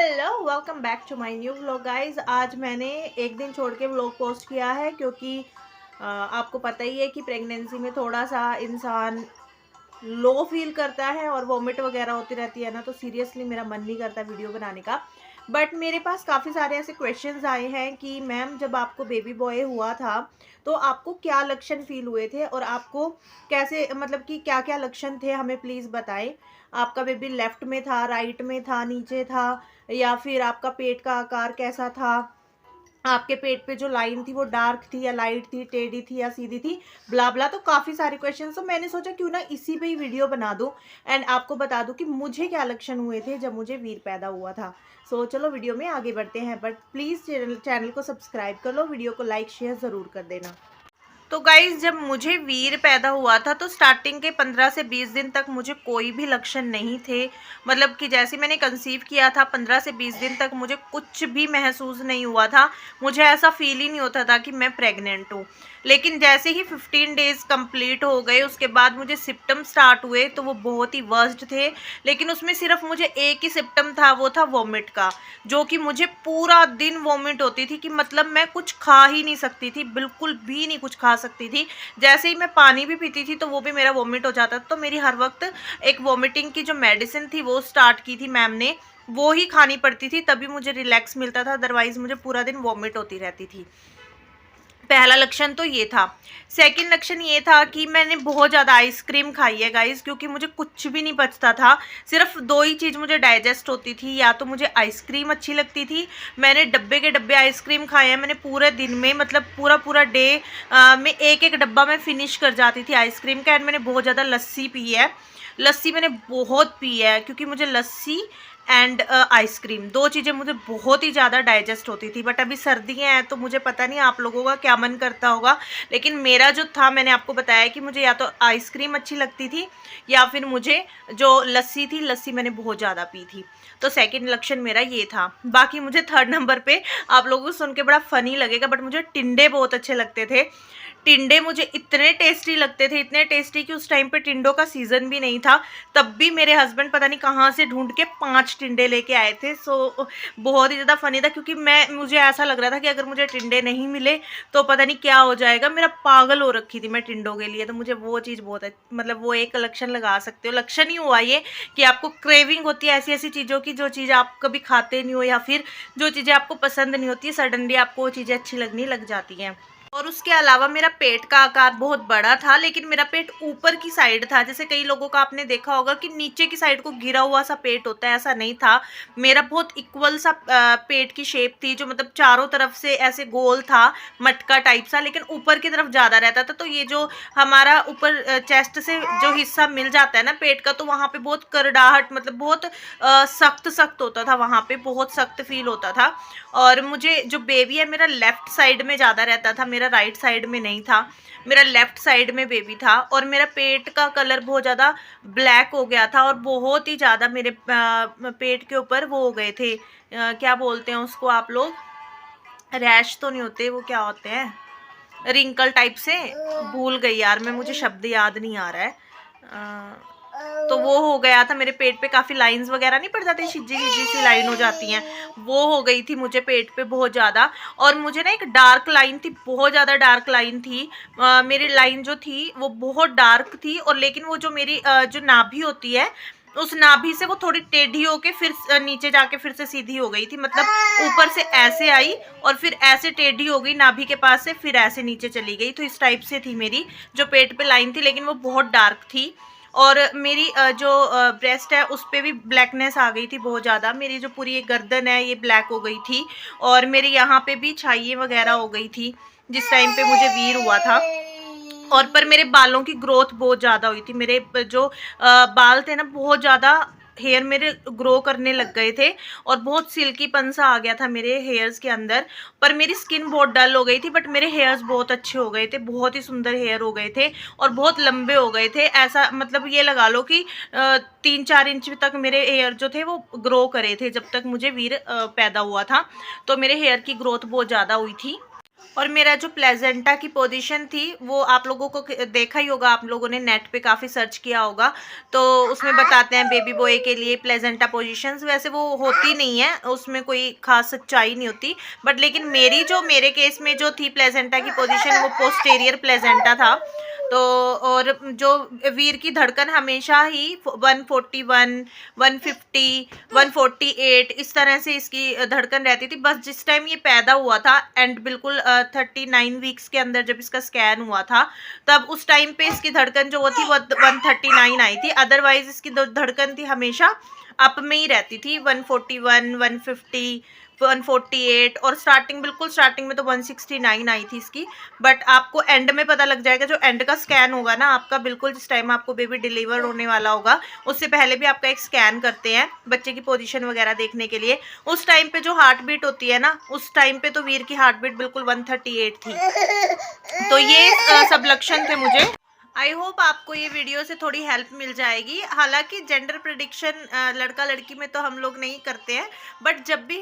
Hello, welcome back to my new vlog guys. आज मैंने एक दिन छोड़ के व्लॉग पोस्ट किया है क्योंकि आपको पता ही है कि प्रेगनेंसी में थोड़ा सा इंसान लो फील करता है और वॉमिट वगैरह होती रहती है ना, तो सीरियसली मेरा मन नहीं करता वीडियो बनाने का। बट मेरे पास काफ़ी सारे ऐसे क्वेश्चंस आए हैं कि मैम, जब आपको बेबी बॉय हुआ था तो आपको क्या लक्षण फील हुए थे और आपको कैसे, मतलब कि क्या क्या लक्षण थे, हमें प्लीज़ बताएं। आपका बेबी लेफ्ट में था, राइट में था, नीचे था, या फिर आपका पेट का आकार कैसा था, आपके पेट पे जो लाइन थी वो डार्क थी या लाइट थी, टेढ़ी थी या सीधी थी, ब्ला ब्ला। तो काफ़ी सारे क्वेश्चन, तो मैंने सोचा क्यों ना इसी पे ही वीडियो बना दूं एंड आपको बता दूं कि मुझे क्या लक्षण हुए थे जब मुझे वीर पैदा हुआ था। सो चलो वीडियो में आगे बढ़ते हैं, बट प्लीज़ चैनल को सब्सक्राइब कर लो, वीडियो को लाइक शेयर ज़रूर कर देना। तो गाइज, जब मुझे वीर पैदा हुआ था तो स्टार्टिंग के 15 से 20 दिन तक मुझे कोई भी लक्षण नहीं थे। मतलब कि जैसे मैंने कंसीव किया था 15 से 20 दिन तक मुझे कुछ भी महसूस नहीं हुआ था। मुझे ऐसा फील ही नहीं होता था कि मैं प्रेग्नेंट हूँ। लेकिन जैसे ही 15 डेज कंप्लीट हो गए उसके बाद मुझे सिम्टम स्टार्ट हुए, तो वो बहुत ही वर्स्ट थे। लेकिन उसमें सिर्फ मुझे एक ही सिम्टम था, वो था वॉमिट का, जो कि मुझे पूरा दिन वॉमिट होती थी कि मतलब मैं कुछ खा ही नहीं सकती थी, बिल्कुल भी नहीं कुछ खा सकती थी। जैसे ही मैं पानी भी पीती थी तो वो भी मेरा वॉमिट हो जाता था। तो मेरी हर वक्त एक वॉमिटिंग की जो मेडिसिन थी वो स्टार्ट की थी मैम ने, वो ही खानी पड़ती थी, तभी मुझे रिलैक्स मिलता था, अदरवाइज मुझे पूरा दिन वॉमिट होती रहती थी। पहला लक्षण तो ये था। सेकंड लक्षण ये था कि मैंने बहुत ज़्यादा आइसक्रीम खाई है गाइस, क्योंकि मुझे कुछ भी नहीं पचता था। सिर्फ दो ही चीज़ मुझे डाइजेस्ट होती थी, या तो मुझे आइसक्रीम अच्छी लगती थी। मैंने डब्बे के डब्बे आइसक्रीम खाए हैं मैंने पूरे दिन में, मतलब पूरा पूरा डे में एक एक डब्बा मैं फिनिश कर जाती थी आइसक्रीम का। एंड मैंने बहुत ज़्यादा लस्सी पी है, लस्सी मैंने बहुत पी है, क्योंकि मुझे लस्सी एंड आइसक्रीम दो चीज़ें मुझे बहुत ही ज़्यादा डाइजेस्ट होती थी। बट अभी सर्दियाँ हैं तो मुझे पता नहीं आप लोगों का क्या मन करता होगा, लेकिन मेरा जो था, मैंने आपको बताया कि मुझे या तो आइसक्रीम अच्छी लगती थी या फिर मुझे जो लस्सी थी, लस्सी मैंने बहुत ज़्यादा पी थी। तो सेकंड लक्षण मेरा ये था। बाकी मुझे थर्ड नंबर पे आप लोगों को सुन के बड़ा फ़नी लगेगा, बट मुझे टिंडे बहुत अच्छे लगते थे। टिंडे मुझे इतने टेस्टी लगते थे, इतने टेस्टी कि उस टाइम पे टिंडों का सीज़न भी नहीं था। तब भी मेरे हस्बैंड पता नहीं कहाँ से ढूंढ के 5 टिंडे लेके आए थे। सो बहुत ही ज़्यादा फनी था, क्योंकि मुझे ऐसा लग रहा था कि अगर मुझे टिंडे नहीं मिले तो पता नहीं क्या हो जाएगा। मेरा पागल हो रखी थी मैं टिंडों के लिए। तो मुझे वो चीज़ बहुत, मतलब वो एक लक्षण लगा सकते हो। लक्षण ही हुआ ये कि आपको क्रेविंग होती है ऐसी ऐसी चीज़ों की जो चीज़ आप कभी खाते नहीं हो, या फिर जो चीज़ें आपको पसंद नहीं होती, सडनली आपको वो चीज़ें अच्छी लगने लग जाती हैं। और उसके अलावा मेरा पेट का आकार बहुत बड़ा था, लेकिन मेरा पेट ऊपर की साइड था। जैसे कई लोगों का आपने देखा होगा कि नीचे की साइड को गिरा हुआ सा पेट होता है, ऐसा नहीं था। मेरा बहुत इक्वल सा पेट की शेप थी, जो मतलब चारों तरफ से ऐसे गोल था, मटका टाइप सा, लेकिन ऊपर की तरफ ज़्यादा रहता था। तो ये जो हमारा ऊपर चेस्ट से जो हिस्सा मिल जाता है ना पेट का, तो वहाँ पे बहुत करड़ाहट, मतलब बहुत सख्त सख्त होता था, वहाँ पे बहुत सख्त फील होता था। और मुझे जो बेबी है मेरा लेफ्ट साइड में ज़्यादा रहता था, मेरा राइट साइड में नहीं था। मेरा लेफ्ट साइड में बेबी था, और मेरा पेट का कलर बहुत ज़्यादा ब्लैक हो गया था, और बहुत ही ज़्यादा मेरे पेट के ऊपर वो हो गए थे, क्या बोलते हैं उसको आप लोग, रैश तो नहीं होते, वो क्या होते हैं, रिंकल टाइप से, भूल गई यार मैं, मुझे शब्द याद नहीं आ रहा है। तो वो हो गया था मेरे पेट पे, काफ़ी लाइंस वगैरह नहीं पड़ जाती, सिज्जी सिज्जी सी लाइन हो जाती हैं, वो हो गई थी मुझे पेट पे बहुत ज़्यादा। और मुझे ना एक डार्क लाइन थी, बहुत ज़्यादा डार्क लाइन थी। मेरी लाइन जो थी वो बहुत डार्क थी, और लेकिन वो जो मेरी जो नाभि होती है, उस नाभि से वो थोड़ी टेढ़ी होके फिर नीचे जाके फिर से सीधी हो गई थी। मतलब ऊपर से ऐसे आई और फिर ऐसे टेढ़ी हो गई नाभि के पास से, फिर ऐसे नीचे चली गई। तो इस टाइप से थी मेरी जो पेट पे लाइन थी, लेकिन वो बहुत डार्क थी। और मेरी जो ब्रेस्ट है उस पर भी ब्लैकनेस आ गई थी बहुत ज़्यादा। मेरी जो पूरी एक गर्दन है ये ब्लैक हो गई थी, और मेरे यहाँ पे भी छाइये वगैरह हो गई थी जिस टाइम पे मुझे वीर हुआ था। और पर मेरे बालों की ग्रोथ बहुत ज़्यादा हुई थी। मेरे जो बाल थे ना, बहुत ज़्यादा हेयर मेरे ग्रो करने लग गए थे, और बहुत सिल्कीपन सा आ गया था मेरे हेयर्स के अंदर। पर मेरी स्किन बहुत डल हो गई थी, बट मेरे हेयर्स बहुत अच्छे हो गए थे, बहुत ही सुंदर हेयर हो गए थे, और बहुत लंबे हो गए थे। ऐसा मतलब ये लगा लो कि 3-4 इंच तक मेरे हेयर जो थे वो ग्रो करे थे जब तक मुझे वीर पैदा हुआ था। तो मेरे हेयर की ग्रोथ बहुत ज़्यादा हुई थी। और मेरा जो प्लेजेंटा की पोजीशन थी वो आप लोगों को देखा ही होगा, आप लोगों ने नेट पे काफ़ी सर्च किया होगा, तो उसमें बताते हैं बेबी बॉय के लिए प्लेजेंटा पोजीशंस वैसे वो होती नहीं है, उसमें कोई खास सच्चाई नहीं होती, बट लेकिन मेरे केस में जो थी प्लेजेंटा की पोजीशन वो पोस्टेरियर प्लेजेंटा था। तो और जो वीर की धड़कन हमेशा ही 141, 150, 148 इस तरह से इसकी धड़कन रहती थी। बस जिस टाइम ये पैदा हुआ था एंड बिल्कुल 39 वीक्स के अंदर जब इसका स्कैन हुआ था, तब उस टाइम पे इसकी धड़कन जो वो थी 139 आई थी। अदरवाइज इसकी धड़कन थी हमेशा अप में ही रहती थी, 141, 150, 148 और बिल्कुल स्टार्टिंग में तो 169 आई थी इसकी। बट आपको एंड में पता लग जाएगा, जो एंड का स्कैन होगा ना आपका, बिल्कुल जिस टाइम आपको बेबी डिलीवर होने वाला होगा उससे पहले भी आपका एक स्कैन करते हैं बच्चे की पोजीशन वगैरह देखने के लिए। उस टाइम पे जो हार्ट बीट होती है ना, उस टाइम पे तो वीर की हार्ट बीट बिल्कुल 138 थी। तो ये सब लक्षण थे मुझे। आई होप आपको ये वीडियो से थोड़ी हेल्प मिल जाएगी। हालांकि जेंडर प्रिडिक्शन लड़का लड़की में तो हम लोग नहीं करते हैं, बट जब भी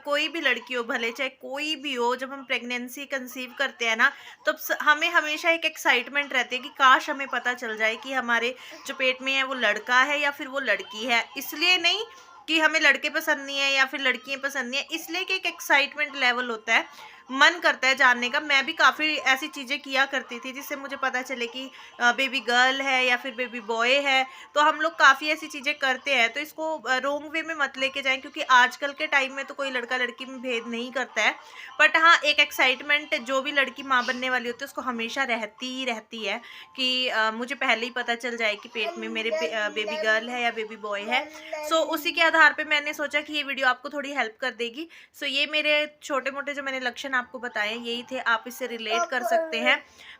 कोई भी लड़की हो, भले चाहे कोई भी हो, जब हम प्रेगनेंसी कंसीव करते हैं ना, तो हमें हमेशा एक एक्साइटमेंट रहती है कि काश हमें पता चल जाए कि हमारे जो पेट में है वो लड़का है या फिर वो लड़की है। इसलिए नहीं कि हमें लड़के पसंद नहीं है या फिर लड़कियां पसंद नहीं है, इसलिए कि एक एक्साइटमेंट लेवल होता है, मन करता है जानने का। मैं भी काफ़ी ऐसी चीज़ें किया करती थी जिससे मुझे पता चले कि बेबी गर्ल है या फिर बेबी बॉय है, तो हम लोग काफ़ी ऐसी चीज़ें करते हैं। तो इसको रॉन्ग वे में मत लेके जाएं, क्योंकि आजकल के टाइम में तो कोई लड़का लड़की में भेद नहीं करता है। बट हाँ, एक एक्साइटमेंट जो भी लड़की माँ बनने वाली होती है उसको हमेशा रहती ही रहती है कि मुझे पहले ही पता चल जाए कि पेट में मेरे बेबी गर्ल है या बेबी बॉय है। सो उसी के आधार पे मैंने सोचा कि ये वीडियो आपको थोड़ी हेल्प कर देगी। सो ये मेरे छोटे मोटे जो मैंने लक्षण आपको बताए यही थे, आप इससे रिलेट कर सकते हैं।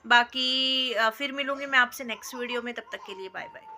बाकी फिर मिलूंगी मैं आपसे नेक्स्ट वीडियो में, तब तक के लिए बाय बाय।